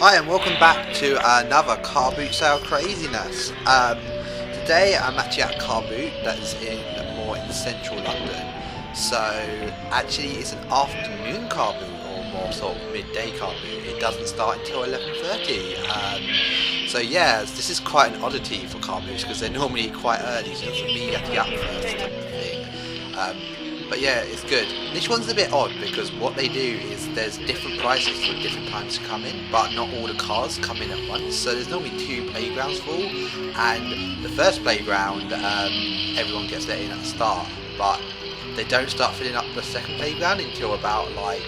Hi and welcome back to another Carboot sale craziness. Today I'm actually at Carboot, that's more in central London. So actually it's an afternoon Carboot, or more sort of midday Carboot. It doesn't start until 11:30. So yeah, this is quite an oddity for Carboots because they're normally quite early, so for me you have to get up first type of thing. But yeah, it's good. This one's a bit odd because what they do is there's different prices for different times to come in, but not all the cars come in at once. So there's normally two playgrounds full, and the first playground, everyone gets let in at the start, but they don't start filling up the second playground until about like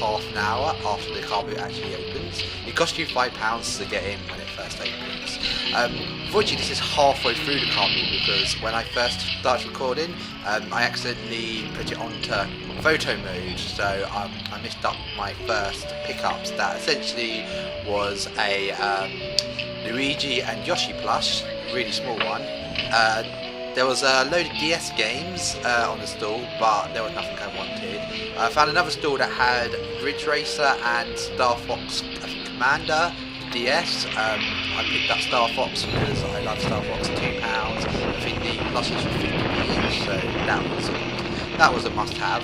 half an hour after the car boot actually opens. It costs you £5 to get in when it first opens. Fortunately this is halfway through the car boot because when I first started recording I accidentally put it onto photo mode, so I missed up my first pickups. That essentially was a Luigi and Yoshi plush, really small one. There was a load of DS games on the stall, but there was nothing I wanted. I found another stall that had Ridge Racer and Starfox Commander DS. I picked up Starfox because I love Starfox, £2. I think the plushes were 50p each, so that was a must-have.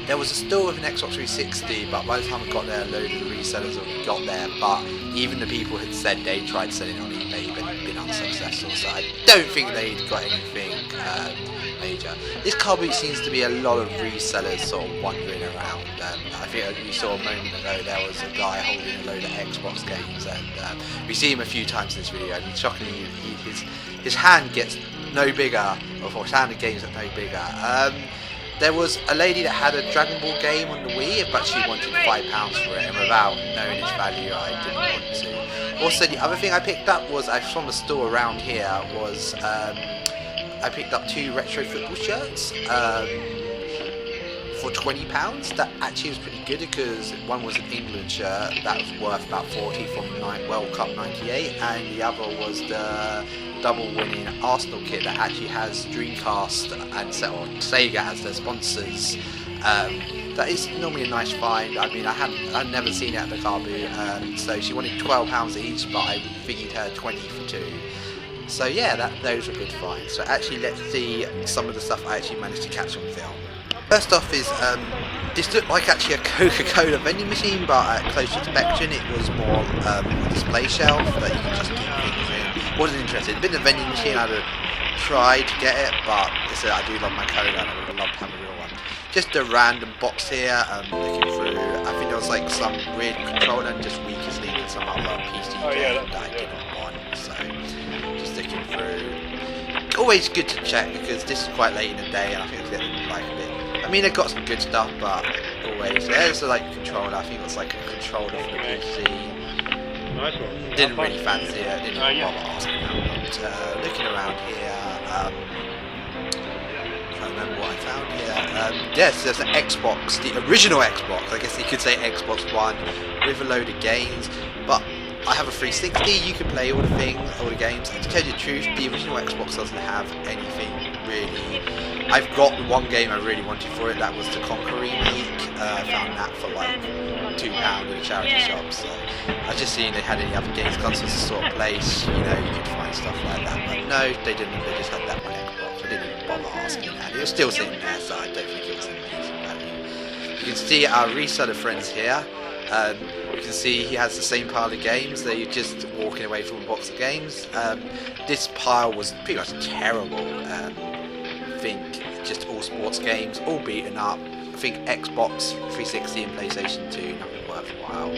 There was a stall with an Xbox 360, but by the time I got there, a load of the resellers had got there, but even the people had said they tried selling on eBay but been unsuccessful, so I don't think they'd got anything major. This car boot seems to be a lot of resellers sort of wandering around. I think we saw a moment ago there was a guy holding a load of Xbox games, and we see him a few times in this video, and shockingly his hand gets no bigger, or his hand of games get no bigger. There was a lady that had a Dragon Ball game on the Wii, but she wanted £5 for it, and without knowing its value, I didn't want to. Also, the other thing I picked up was, from the store around here, was I picked up 2 retro football shirts for £20. That actually was pretty good because one was an England shirt that was worth about 40 from World Cup '98, and the other was the double winning Arsenal kit that actually has Dreamcast and Sega as their sponsors. That is normally a nice find. I mean, I'd never seen it at the car boot, so she wanted £12 each, but I figured her 20 for 2. So yeah, those were good finds. So actually, let's see some of the stuff I actually managed to catch on film. First off is, this looked like actually a Coca-Cola vending machine, but at closer inspection it was more a display shelf that you can just keep things in. Wasn't interested. It'd been a vending machine, I'd have tried to get it, but I do love my Cola and I would have loved to have a real one. Just a random box here, looking through. I think there was like some weird controller and just weakest link and some other PC game that I didn't want, so just looking through. Always good to check because this is quite late in the day and I think it's getting like a bit. I mean, they've got some good stuff, but always. There's like a controller. I think it was like a controller for the PC. Nice one. Didn't really fancy it. Didn't even bother asking out. But looking around here, can't remember what I found here. Yes, there's an Xbox, the original Xbox. I guess you could say Xbox One with a load of games, but I have a 360. You can play all the games. And to tell you the truth, the original Xbox doesn't have anything really. I've got the one game I really wanted for it. That was the Conquer remake. I found that for like £2 at a charity shop. So I just seen they had any other games. Because it's the sort of place, you know, you could find stuff like that. But no, they didn't. They just had that one Xbox. I didn't even bother asking that. It was still sitting there, so I don't think it was an amazing value. You can see our reseller friends here. You can see he has the same pile of games. They're just walking away from a box of games. This pile was pretty much terrible. I think just all sports games, all beaten up. I think Xbox 360 and PlayStation 2, nothing worthwhile.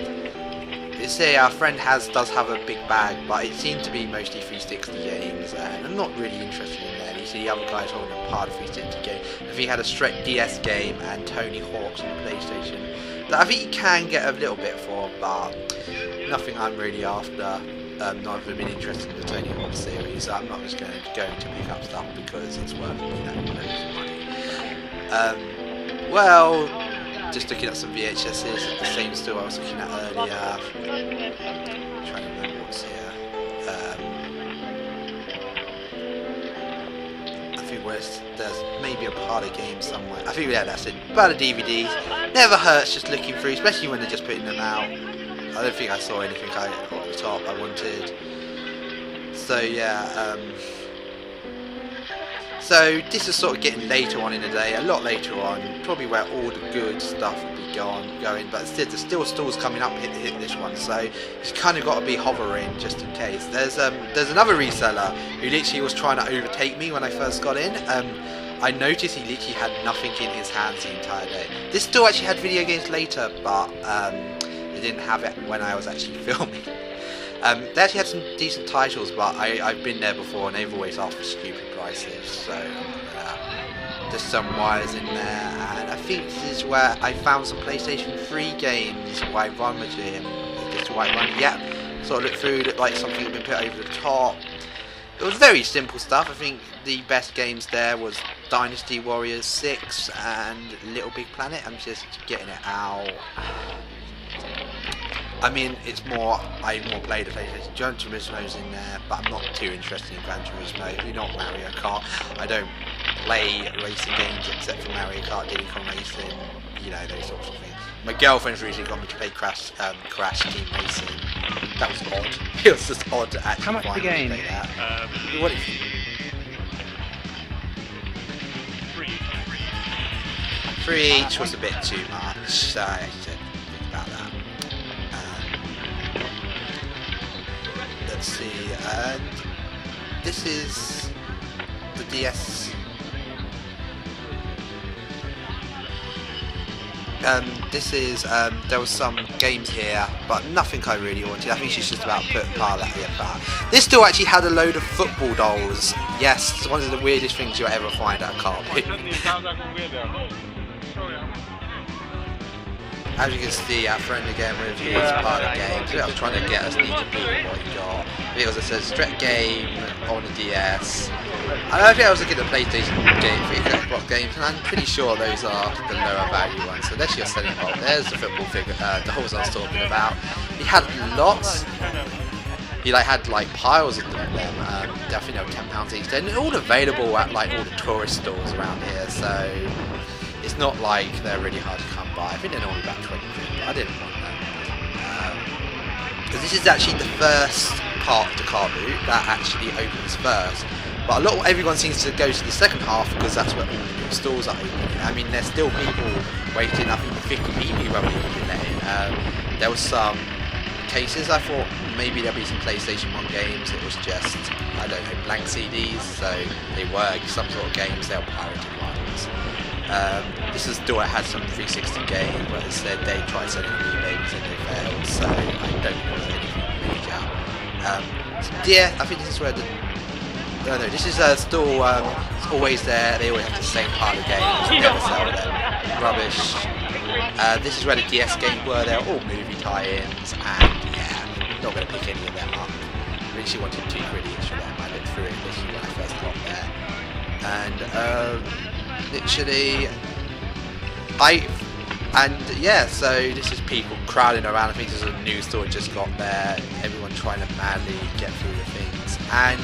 Our friend does have a big bag, but it seemed to be mostly 360 games, and I'm not really interested in that. You see the other guys holding a pile of 360 games. I think he had a straight DS game and Tony Hawk's on the PlayStation that I think you can get a little bit for, but nothing I'm really after. Not even been interested in the Tony Hawk series, so I'm not just going to pick up stuff because it's worth loads of money. Well, just looking at some VHSs at the same store I was looking at earlier. I'm trying to remember what's here. I think there's maybe a part of game somewhere. I think, yeah, that's it. Part of DVDs. Never hurts just looking through, especially when they're just putting them out. I don't think I saw anything I got at the top I wanted. So yeah, so this is sort of getting later on in the day, a lot later on, probably where all the good stuff will be going, but there's still stalls coming up hit this one, so you've kind of got to be hovering just in case. There's another reseller who literally was trying to overtake me when I first got in. I noticed he literally had nothing in his hands the entire day. This stall actually had video games later, but they didn't have it when I was actually filming. They actually had some decent titles, but I've been there before and they've always asked for stupid prices, so there's some wires in there, and I think this is where I found some PlayStation 3 games. White Run with him, this White Run, yeah, sort of looked through, looked like something had been put over the top. It was very simple stuff. I think the best games there was Dynasty Warriors 6 and Little Big Planet. I'm just getting it out. I mean, I more play the PlayStation. Gran Turismo's in there, but I'm not too interested in Gran Turismo. You're not Mario Kart. I don't play racing games except for Mario Kart, Diddy Kong Racing, you know, those sorts of things. My girlfriend's recently got me to play Crash Team Racing. That was odd. It was just odd to actually How much the game? Play that. What is it? Three each was a bit too much, so I had to think about that. Let's see, and this is the DS. There was some games here, but nothing I really wanted. I think she's just about put part of that here. This still actually had a load of football dolls. Yes, it's one of the weirdest things you'll ever find at a Carboot. As you can see, our friend again with you was part of the game. So I was trying to get us neat to prove what he got. Because it says Stretch game on the DS. And I think I was looking at the PlayStation game for Xbox games, and I'm pretty sure those are the lower value ones. So there's your selling bolt. There's the football figure, the holes I was talking about. He had lots. He had piles of them. I think they were £10 each. They're all available at all the tourist stores around here. So it's not like they're really hard to come by. I think they're normally about 20 quid, but I didn't want them. Because this is actually the first part of the Carboot that actually opens first. But everyone seems to go to the second half because that's where all the new stores are opening. I mean, there's still people waiting. I think 50 people have been let in. There was some cases. I thought maybe there'll be some PlayStation 1 games. It was just, I don't know, blank CDs. So they were some sort of games. They were pirated ones. This is still had some 360 games, but instead they tried selling rebates and they failed. So I don't think there was anything major. Yeah, I think this is where no, this is still it's always there. They always have the same pile of games. Never sell them. Rubbish. This is where the DS games were. They're all movie tie-ins, and yeah, not going to pick any of them up. I really wanted 2 quid each for them. I looked through it literally when I first got there, and literally, yeah, so this is people crowding around. I think there's a new store just got there. Everyone trying to madly get through the things. And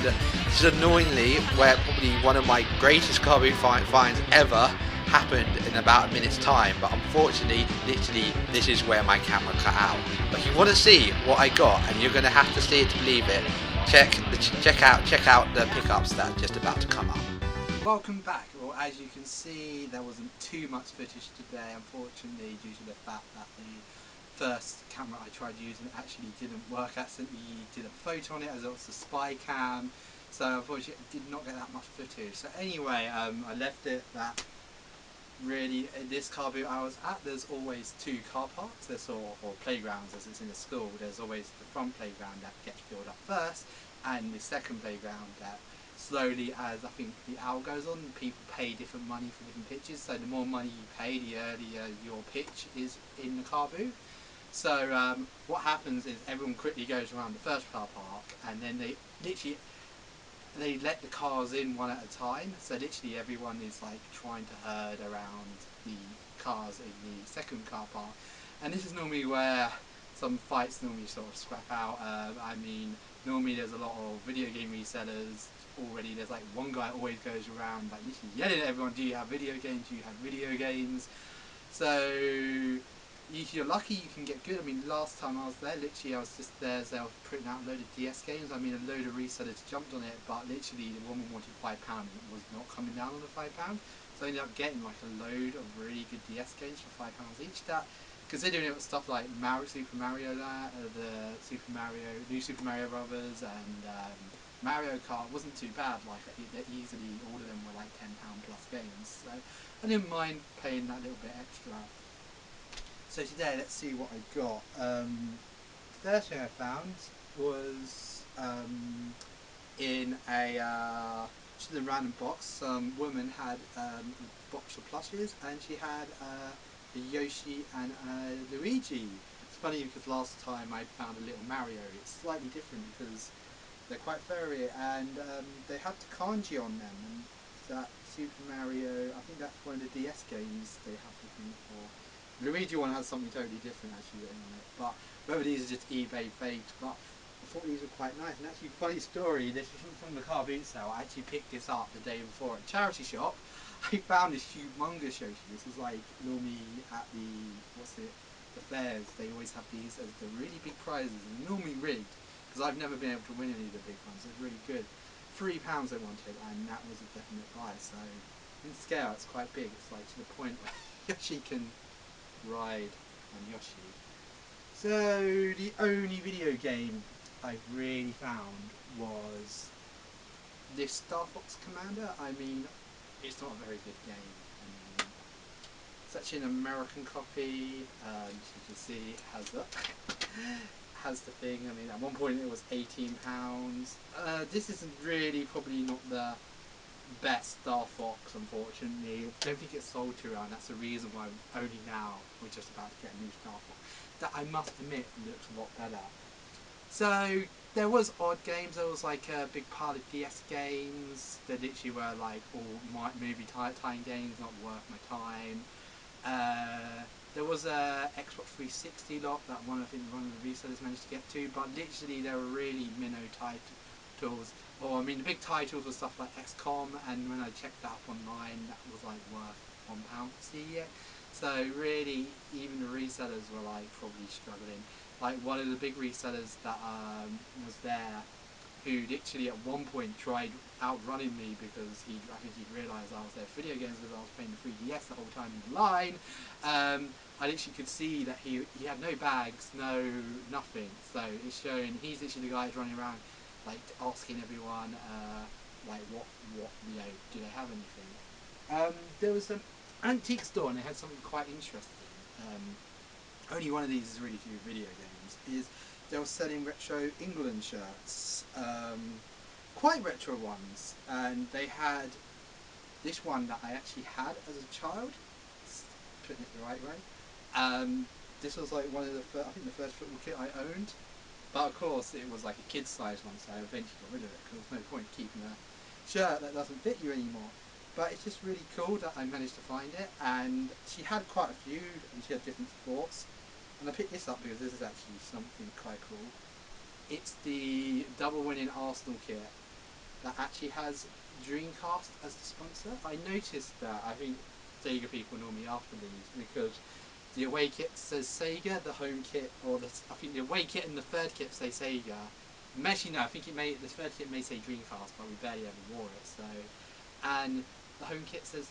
this is annoyingly where probably one of my greatest Carboot finds ever happened in about a minute's time. But unfortunately, literally, this is where my camera cut out. But if you want to see what I got, and you're going to have to see it to believe it, check out the pickups that are just about to come up. Welcome back. Well, as you can see, there wasn't too much footage today, unfortunately, due to the fact that the first camera I tried using actually didn't work. I accidentally did a photo on it as it was a spy cam, so unfortunately I did not get that much footage. So anyway, I left it that really in this Carboot I was at, there's always 2 car parks, or playgrounds as it's in a school. There's always the front playground that gets filled up first, and the second playground that slowly, as I think the hour goes on, people pay different money for different pitches. So the more money you pay, the earlier your pitch is in the Carboot. So what happens is everyone quickly goes around the first car park, and then they let the cars in one at a time. So literally everyone is trying to herd around the cars in the second car park. And this is normally where some fights normally sort of scrap out. I mean, normally there's a lot of video game resellers already. There's one guy always goes around literally yelling at everyone, do you have video games, do you have video games? So if you're lucky, you can get good. I mean, last time I was there, literally, I was just there as they were putting out a load of DS games. I mean, a load of resellers jumped on it, but literally, the woman wanted £5 and it was not coming down on the £5. So I ended up getting like a load of really good DS games for £5 each. That, considering it was stuff like Super Mario, the New Super Mario Brothers, and Mario Kart wasn't too bad. Like, they easily, all of them were like £10 plus games. So I didn't mind paying that little bit extra. So today, let's see what I got. First thing I found was in just a random box. Some woman had a box of plushes, and she had a Yoshi and a Luigi. It's funny because last time I found a little Mario. It's slightly different because they're quite furry, and they had the kanji on them. And that Super Mario, I think that's one of the DS games they have the thing for. Luigi one has something totally different actually written on it, but whether these are just eBay fakes, but I thought these were quite nice. And actually, funny story, this is from the Carboot sale. I actually picked this up the day before at a charity shop. I found this humongous Yoshi. This is like normally at the fairs, they always have these as the really big prizes, and they're normally rigged, because I've never been able to win any of the big ones. They're really good. £3 they wanted, and that was a definite buy. So in scale, it's quite big. It's like to the point where Yoshi can ride on Yoshi. So the only video game I really found was this Starfox Commander. I mean, it's not a very good game. I mean, it's actually an American copy. As you can see, it has the has the thing. I mean, at one point it was £18. This isn't really probably not the best Starfox, unfortunately. I don't think it's sold too around. That's the reason why only now we're just about to get a new Starfox. That, I must admit, looks a lot better. So there was odd games. There was like a big pile of DS games that literally were like all movie tying games, not worth my time. There was a Xbox 360 lot that I think one of the resellers managed to get to, but literally there were really minnow titles. Or I mean, the big titles were stuff like XCOM, and when I checked that up online, that was like worth £1 to see it. So really, even the resellers were like probably struggling. Like one of the big resellers that was there, who literally at one point tried outrunning me because I think he'd realised I was there for video games because I was playing the 3DS the whole time in the line. I literally could see that he had no bags, nothing. So it's showing he's literally the guy who's running around like asking everyone like what do they have anything. There was an antique store and they had something quite interesting. Only one of these is really to do with video games. Is they were selling retro England shirts, quite retro ones, and they had this one that I actually had as a child. Putting it the right way. This was like one of the I think the first football kit I owned, but of course it was like a kid's size one, so I eventually got rid of it because there's no point keeping a shirt that doesn't fit you anymore. But it's just really cool that I managed to find it, and she had quite a few, and she had different sports. And I picked this up because this is actually something quite cool. It's the double winning Arsenal kit that actually has Dreamcast as the sponsor. I noticed that. I think Sega people normally after these because the away kit says Sega, the home kit, I think the away kit and the third kit say Sega. Actually, no, I think the third kit may say Dreamcast, but we barely ever wore it. So, and the home kit says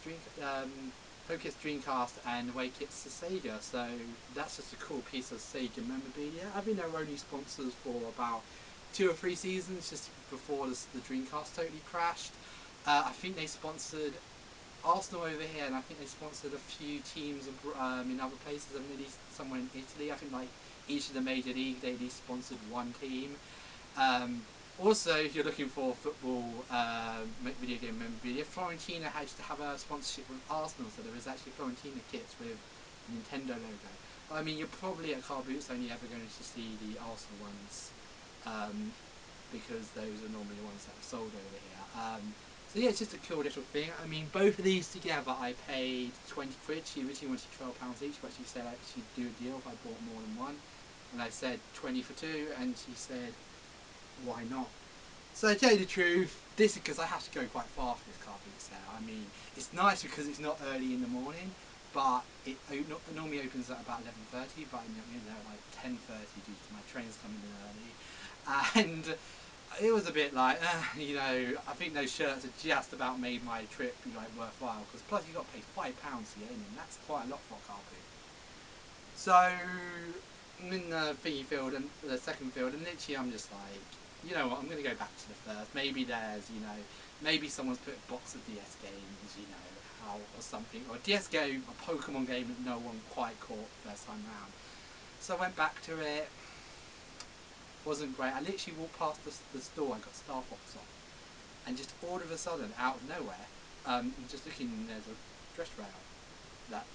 home kit's Dreamcast and away kit's the Sega, so that's just a cool piece of Sega memorabilia. I think they were only sponsors for about 2 or 3 seasons, just before the Dreamcast totally crashed. I think they sponsored Arsenal over here, and I think they sponsored a few teams in other places, and at least somewhere in Italy. I think like each of the major league, they at least sponsored one team. Also, if you're looking for football video game memorabilia, Fiorentina used to have a sponsorship with Arsenal, so there was actually Fiorentina kits with a Nintendo logo. I mean, you're probably at Car Boots only ever going to see the Arsenal ones, because those are normally the ones that are sold over here. So yeah, it's just a cool little thing. I mean, both of these together I paid 20 quid. She originally wanted £12 each, but she said she'd do a deal if I bought more than one. And I said 20 for 2, and she said, why not? So to tell you the truth, this is because I have to go quite far for this Carboot sale. I mean, it's nice because it's not early in the morning, but it normally opens at about 11:30, but I'm there at like 10:30 due to my trains coming in early, and it was a bit like, I think those shirts have just about made my trip worthwhile, because plus you got to pay £5 to get in, and that's quite a lot for a Carboot. So I'm in the thingy field and the second field, and literally I'm just like, you know what, I'm going to go back to the first. Maybe there's, maybe someone's put a box of DS games, or something, or a DS game, a Pokemon game that no one quite caught first time round. So I went back to it. Wasn't great. I literally walked past the store. I got Starfox on, and just all of a sudden, out of nowhere, just looking, there's a dress rail. That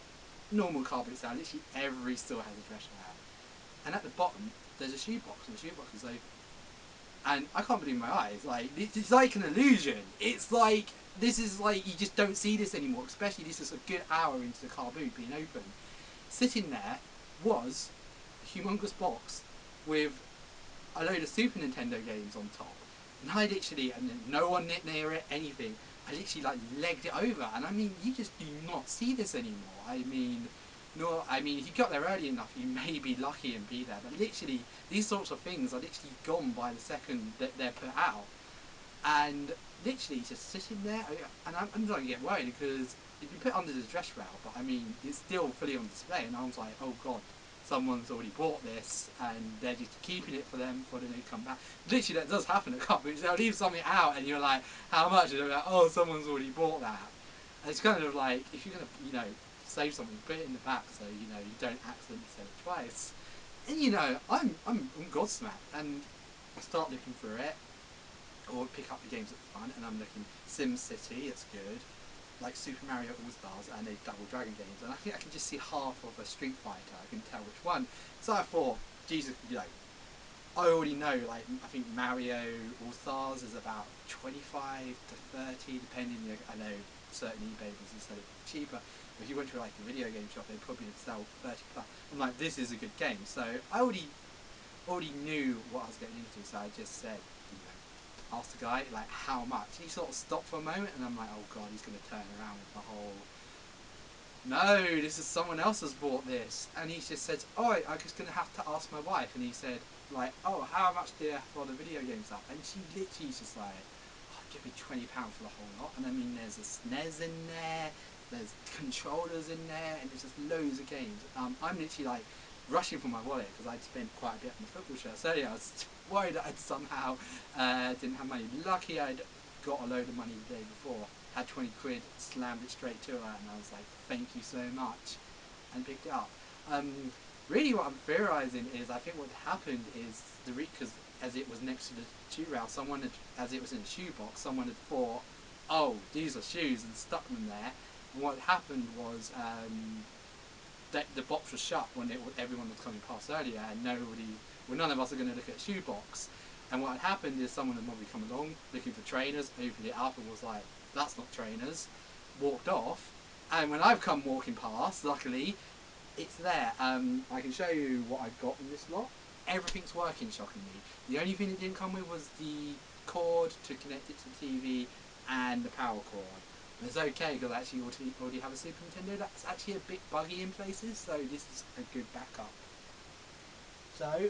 normal Carboot style. Literally every store has a dress rail, and at the bottom there's a shoebox, and the shoebox is open. And I can't believe my eyes. Like, it's like an illusion. It's like, this is like, you just don't see this anymore. Especially this is a good hour into the Carboot being open. Sitting there was a humongous box with a load of Super Nintendo games on top. And I literally, and no one near it, anything. I literally legged it over. And I mean, you just do not see this anymore. If you got there early enough, you may be lucky and be there. But literally, these sorts of things are literally gone by the second that they're put out. And literally, just sitting there, and I'm starting to get worried, because if you put it under the dress rail, but it's still fully on display, and I was like, oh god, someone's already bought this, and they're just keeping it for them before they come back. Literally, that does happen at Carboot. They'll leave something out, and you're like, how much? And they're like, oh, someone's already bought that. And it's kind of like, if you're gonna, save something, put it in the back so you don't accidentally sell it twice. And I'm gobsmacked, and I start looking through it, or pick up the games at the front, and I'm looking Sim City, it's good, like Super Mario All Stars and a Double Dragon games, and I think I can just see half of a Street Fighter. I can tell which one. So I thought, Jesus, I already know. I think Mario All Stars is about 25 to 30, depending. I know certain eBay businesses sell it cheaper. If you went to a video game shop, they'd probably sell 30 plus. I'm like, this is a good game. So I already knew what I was getting into. So I just said, asked the guy how much. He sort of stopped for a moment, and I'm like, oh god, he's going to turn around with the whole, no, this is someone else has bought this. And he just said, oh, I'm just going to have to ask my wife. And he said, oh, how much do you have for the video games up? And she literally just give me £20 for the whole lot. And I mean, there's a SNES in there, there's controllers in there, and there's just loads of games. I'm literally rushing for my wallet, because I'd spent quite a bit on the football shirt. So yeah, I was worried that I'd somehow didn't have money. Lucky I'd got a load of money the day before, had 20 quid, slammed it straight to her, and I was like, thank you so much, and picked it up. Really what I'm theorising is, I think what happened is, because as it was next to the shoe rail, as it was in a shoebox, someone had thought, oh, these are shoes, and stuck them there. And what happened was, the box was shut when everyone was coming past earlier, and none of us are going to look at a shoebox. And what had happened is, someone had probably come along looking for trainers, opened it up and was like, that's not trainers, walked off. And when I've come walking past, luckily, it's there. I can show you what I've got in this lot. Everything's working, shockingly. The only thing it didn't come with was the cord to connect it to the TV and the power cord. And it's okay, because I actually already have a Super Nintendo that's actually a bit buggy in places, so this is a good backup. So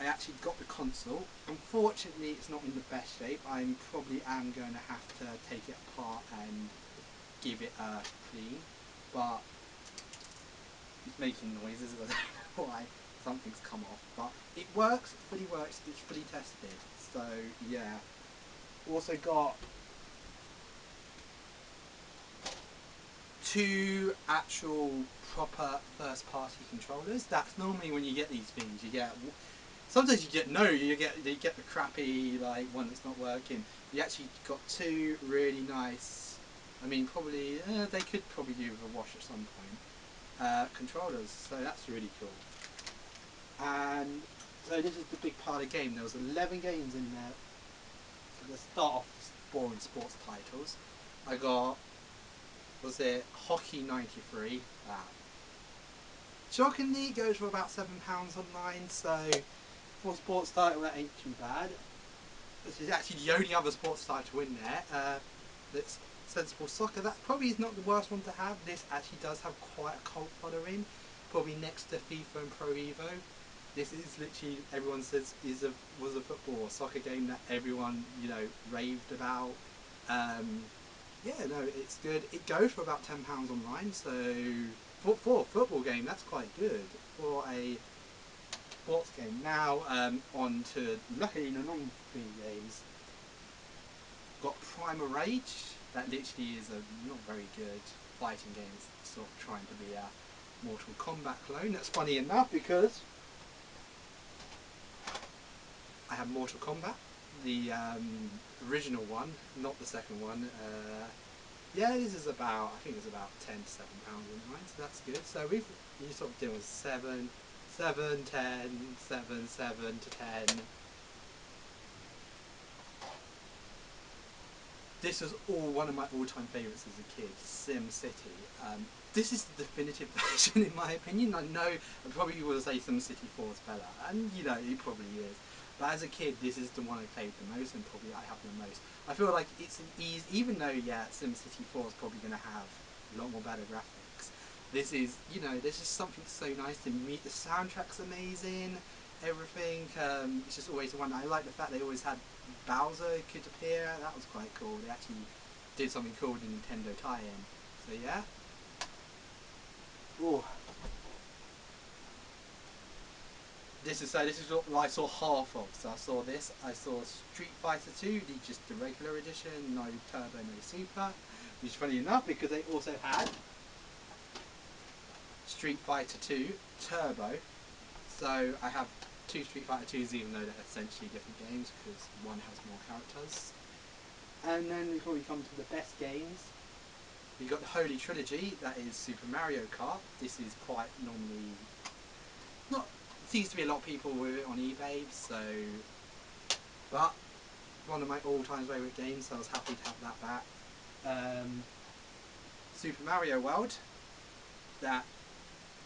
I actually got the console. Unfortunately, it's not in the best shape. I probably am going to have to take it apart and give it a clean, but it's making noises. I don't know why. Something's come off, but it works. It fully works. It's fully tested. So yeah. Also got 2 actual proper first-party controllers. That's normally when you get these things. Sometimes you get the crappy one that's not working. You actually got 2 really nice. I mean, probably they could probably do with a wash at some point. Controllers. So that's really cool. And so this is the big part of the game. There was 11 games in there. So let's start off with boring sports titles. I got, was it Hockey 93? Shockingly, it goes for about £7 online, so for a sports title that ain't too bad. This is actually the only other sports title in there. That's sensible soccer. That probably is not the worst one to have. This actually does have quite a cult following, probably next to FIFA and Pro Evo. This is literally, everyone says was a football or soccer game that everyone, you know, raved about. Yeah, no, it's good. It goes for about £10 online, so for a football game, that's quite good for a sports game. Now, on to luckily the non-free games. Got Primal Rage. That literally is a not very good fighting game. It's sort of trying to be a Mortal Kombat clone. That's funny enough because I have Mortal Kombat, the original one, not the second one. Yeah, this is about, I think it's about £10 to £7 online, so that's good. So you sort of deal 7, 7, 10, 7, 7 to 10. This was all one of my all-time favourites as a kid, Sim City. This is the definitive version in my opinion. I know I probably will say Sim City 4 is better, and you know, it probably is. But as a kid, this is the one I played the most, and probably I have the most. I feel like it's an easy, even though, yeah, SimCity 4 is probably going to have a lot more better graphics. This is, you know, there's just something so nice to meet. The soundtrack's amazing, everything. It's just always one. I like the fact they always had Bowser could appear. That was quite cool. They actually did something cool with the Nintendo tie-in. So yeah. Ooh. This is what I saw half of. So I saw this. I saw Street Fighter 2, just the regular edition, no Turbo, no Super. Which is funny enough because they also had Street Fighter 2 Turbo. So I have two Street Fighter 2s, even though they're essentially different games because one has more characters. And then before we come to the best games, we've got the Holy Trilogy. That is Super Mario Kart. This is quite normally not. Seems to be a lot of people with it on eBay, so, but one of my all-time favourite games, so I was happy to have that back. Super Mario World, that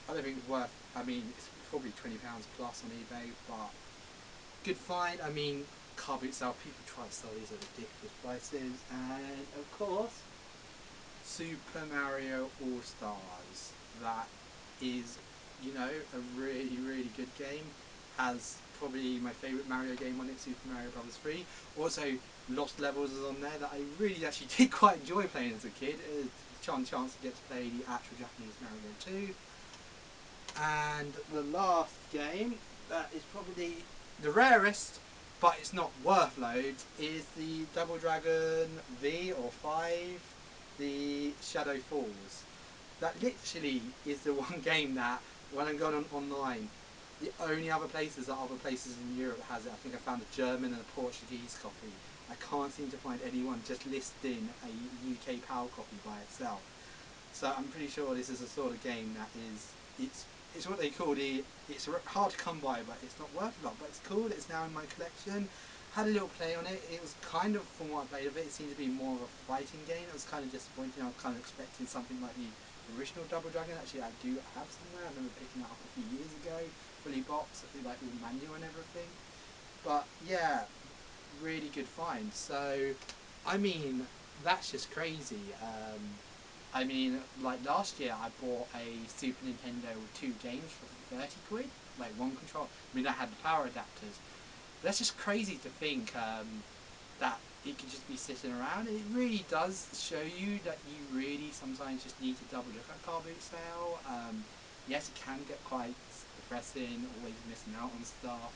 I don't think it's worth, I mean, it's probably £20 plus on eBay, but good find. I mean, Carboot sale, people try to sell these at ridiculous prices, and of course, Super Mario All-Stars, that is, you know, a really, really good game. Has probably my favourite Mario game on it, Super Mario Bros. 3. Also, Lost Levels is on there that I really actually did quite enjoy playing as a kid. Chance to get to play the actual Japanese Mario 2. And the last game, that is probably the rarest, but it's not worth loads, is the Double Dragon V or 5, the Shadow Falls. That literally is the one game that, when I'm going on online, the only other places that other places in Europe has it. I think I found a German and a Portuguese copy. I can't seem to find anyone just listing a UK PAL copy by itself. So I'm pretty sure this is a sort of game that is, it's what they call it's hard to come by, but it's not worth a lot. But it's cool. It's now in my collection. Had a little play on it. It was kind of, from what I played of it, it seemed to be more of a fighting game. It was kind of disappointing. I was kind of expecting something like the original Double Dragon. Actually, I do have somewhere. I remember picking that up a few years ago, fully boxed, like all manual and everything. But yeah, really good find. So, I mean, that's just crazy. I mean, like last year, I bought a Super Nintendo with 2 games for 30 quid, like one control. I mean, I had the power adapters. That's just crazy to think that it could just be sitting around. It really does show you that you really sometimes just need to double look at Carboot sale. Yes, it can get quite depressing, always missing out on stuff,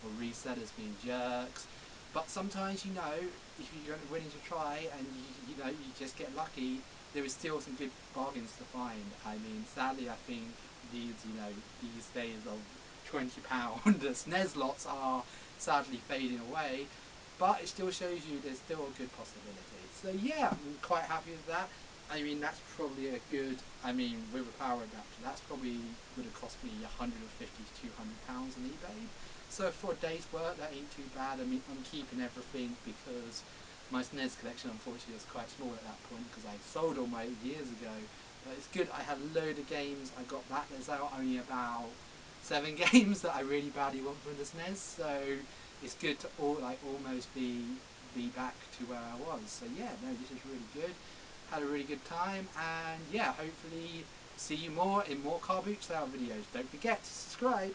or resellers being jerks. But sometimes, you know, if you're willing to try and you know, you just get lucky, there is still some good bargains to find. I mean, sadly, I think these days of £20 the SNES lots are sadly fading away, but it still shows you there's still a good possibility. So yeah, I'm quite happy with that. I mean, that's probably a good, I mean, with a power adapter, that's probably would have cost me £150 to £200 on eBay. So for a day's work, that ain't too bad. I mean, I'm keeping everything because my SNES collection, unfortunately, was quite small at that point because I sold all my years ago. But it's good. I had a load of games. I got that. There's only about 7 games that I really badly want for the SNES. So it's good to almost be back to where I was. So yeah, no, this is really good. had a really good time, and yeah, hopefully see you more in more Carboot style videos. Don't forget to subscribe.